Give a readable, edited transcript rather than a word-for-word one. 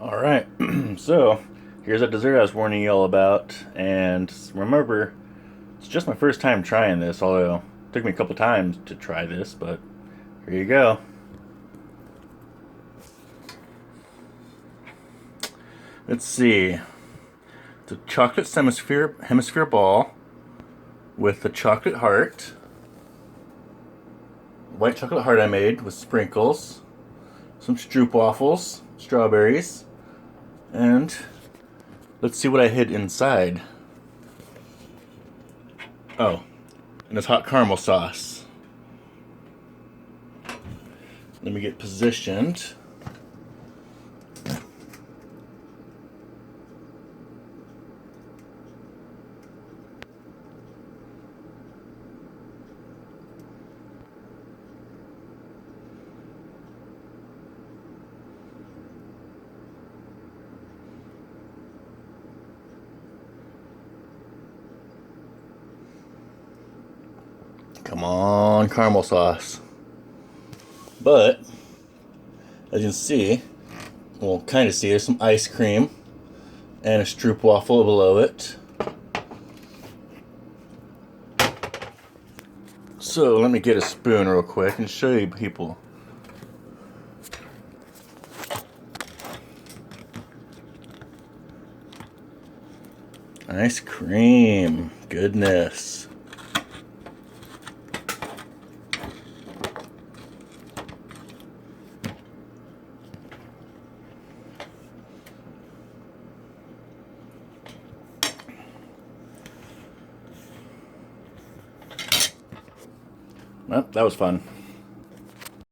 Alright, so here's a dessert I was warning you all about, and remember, it's just my first time trying this, although it took me a couple times to try this, but here you go. Let's see. It's a chocolate hemisphere ball with a chocolate heart. White chocolate heart I made with sprinkles, some stroop waffles, strawberries, and let's see what I hid inside. Oh, and it's hot caramel sauce. Let me get positioned. Come on, caramel sauce. But, as you can see, well, kind of see, there's some ice cream and a stroop waffle below it. So, let me get a spoon real quick and show you people. Ice cream. Goodness. Well, that was fun.